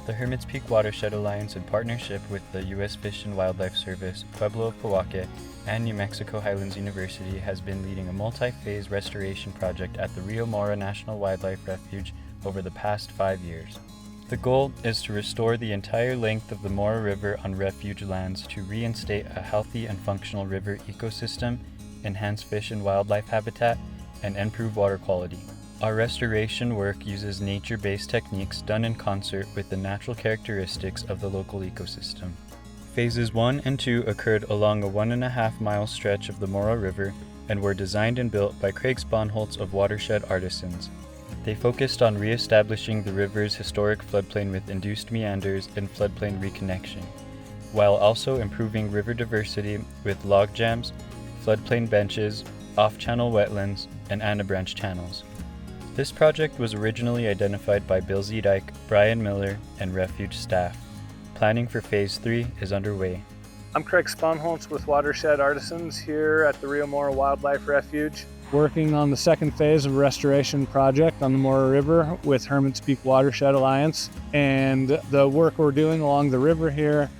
The Hermits Peak Watershed Alliance, in partnership with the U.S. Fish and Wildlife Service, Pueblo of Pojoaque, and New Mexico Highlands University, has been leading a multi-phase restoration project at the Rio Mora National Wildlife Refuge over the past 5 years. The goal is to restore the entire length of the Mora River on refuge lands to reinstate a healthy and functional river ecosystem, enhance fish and wildlife habitat, and improve water quality. Our restoration work uses nature-based techniques done in concert with the natural characteristics of the local ecosystem. Phases 1 and 2 occurred along a 1.5-mile stretch of the Mora River and were designed and built by Craig Sponholtz of Watershed Artisans. They focused on re-establishing the river's historic floodplain with induced meanders and floodplain reconnection, while also improving river diversity with log jams, floodplain benches, off-channel wetlands, and anabranch channels. This project was originally identified by Bill Zedike, Brian Miller, and refuge staff. Planning for Phase 3 is underway. I'm Craig Sponholtz with Watershed Artisans here at the Rio Mora Wildlife Refuge, working on the second phase of a restoration project on the Mora River with Hermits Peak Watershed Alliance. And the work we're doing along the river here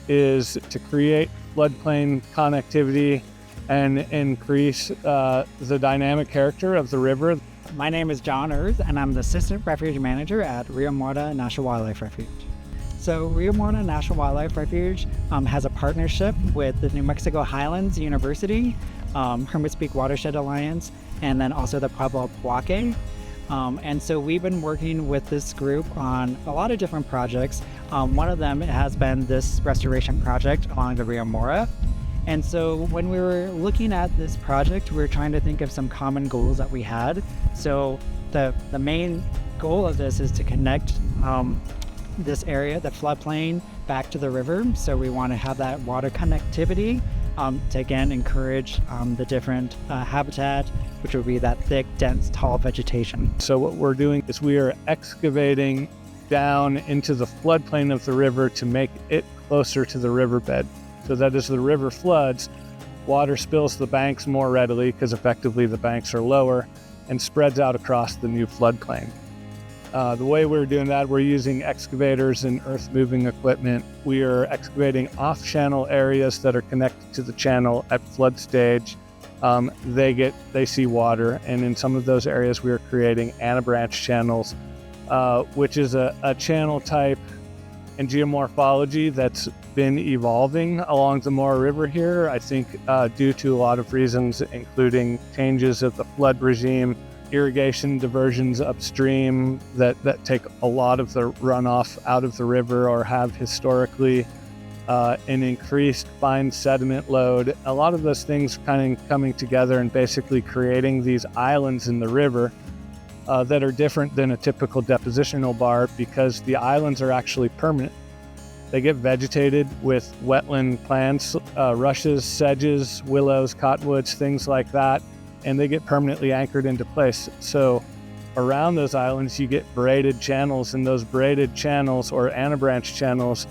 is to create floodplain connectivity and increase the dynamic character of the river. My name is John Erz, and I'm the Assistant Refuge Manager at Rio Mora National Wildlife Refuge. So Rio Mora National Wildlife Refuge has a partnership with the New Mexico Highlands University, Hermits Peak Watershed Alliance, and then also the Pueblo of Pojoaque. And so we've been working with this group on a lot of different projects. One of them has been this restoration project along the Rio Mora. And so when we were looking at this project, we were trying to think of some common goals that we had. So the main goal of this is to connect this area, the floodplain, back to the river. So we want to have that water connectivity to again encourage the different habitat, which would be that thick, dense, tall vegetation. So what we're doing is we are excavating down into the floodplain of the river to make it closer to the riverbed, so that as the river floods, water spills the banks more readily because effectively the banks are lower and spreads out across the new floodplain. The way we're doing that, we're using excavators and earth-moving equipment. We are excavating off-channel areas that are connected to the channel at flood stage. They see water, and in some of those areas we are creating anabranch channels, which is a channel type and geomorphology that's been evolving along the Mora River here, I think due to a lot of reasons, including changes of the flood regime, irrigation diversions upstream that take a lot of the runoff out of the river or have historically an increased fine sediment load. A lot of those things kind of coming together and basically creating these islands in the river that are different than a typical depositional bar because the islands are actually permanent. They get vegetated with wetland plants, rushes, sedges, willows, cottonwoods, things like that, and they get permanently anchored into place. So around those islands, you get braided channels, and those braided channels or anabranch channels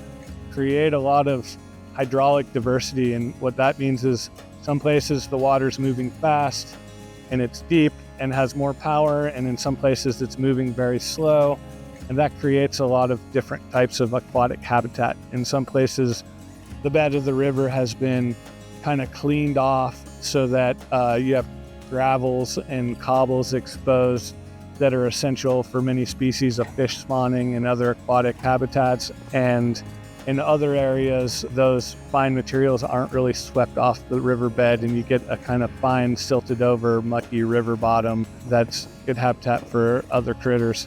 create a lot of hydraulic diversity. And what that means is some places the water's moving fast and it's deep and has more power, and in some places it's moving very slow. And that creates a lot of different types of aquatic habitat. In some places, the bed of the river has been kind of cleaned off so that you have gravels and cobbles exposed that are essential for many species of fish spawning and other aquatic habitats. And in other areas, those fine materials aren't really swept off the riverbed, and you get a kind of fine, silted over, mucky river bottom that's good habitat for other critters.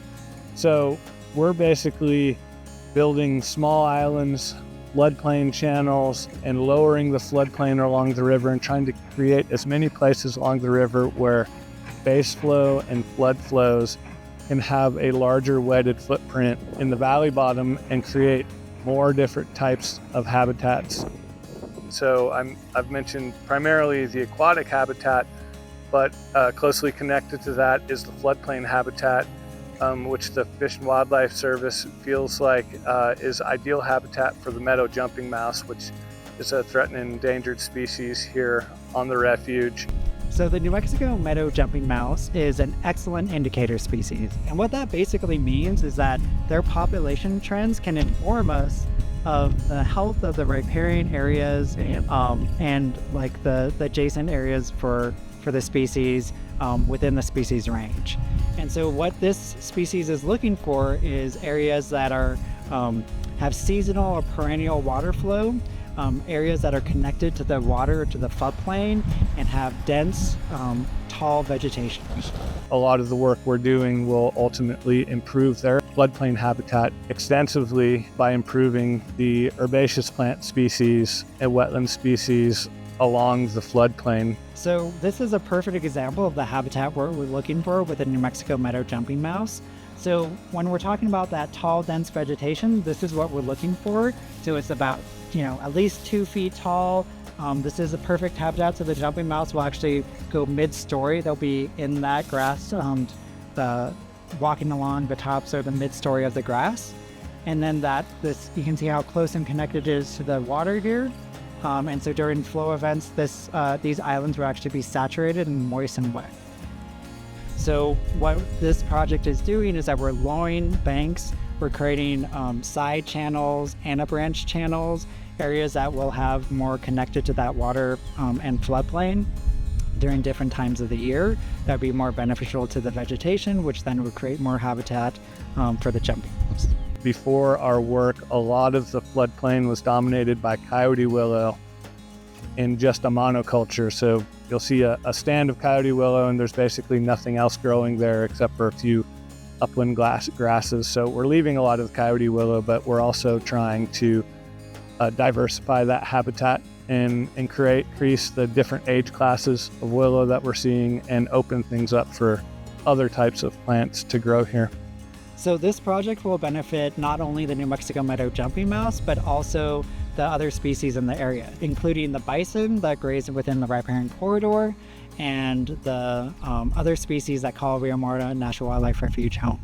So we're basically building small islands, floodplain channels, and lowering the floodplain along the river and trying to create as many places along the river where base flow and flood flows can have a larger wetted footprint in the valley bottom and create more different types of habitats. So I've mentioned primarily the aquatic habitat, but closely connected to that is the floodplain habitat, which the Fish and Wildlife Service feels like is ideal habitat for the meadow jumping mouse, which is a threatened and endangered species here on the refuge. So the New Mexico meadow jumping mouse is an excellent indicator species. And what that basically means is that their population trends can inform us of the health of the riparian areas and like the adjacent areas for the species within the species range. And so what this species is looking for is areas that are have seasonal or perennial water flow, areas that are connected to the water, to the floodplain, and have dense, tall vegetation. A lot of the work we're doing will ultimately improve their floodplain habitat extensively by improving the herbaceous plant species and wetland species along the floodplain. So this is a perfect example of the habitat we're looking for with the New Mexico meadow jumping mouse. So when we're talking about that tall, dense vegetation, this is what we're looking for. So it's about, at least 2 feet tall. This is a perfect habitat, so the jumping mouse will actually go mid-story. They'll be in that grass, walking along the tops or the mid-story of the grass. And then you can see how close and connected it is to the water here. And so during flow events, these islands will actually be saturated and moist and wet. So what this project is doing is that we're lowering banks, we're creating side channels, anabranch channels, areas that will have more connected to that water and floodplain during different times of the year. That would be more beneficial to the vegetation, which then would create more habitat for the jumping mouse. Before our work, a lot of the floodplain was dominated by coyote willow in just a monoculture. So you'll see a stand of coyote willow and there's basically nothing else growing there except for a few upland grasses. So we're leaving a lot of the coyote willow, but we're also trying to diversify that habitat and increase the different age classes of willow that we're seeing and open things up for other types of plants to grow here. So this project will benefit not only the New Mexico meadow jumping mouse, but also the other species in the area, including the bison that graze within the riparian corridor and the other species that call Rio Mora National Wildlife Refuge home.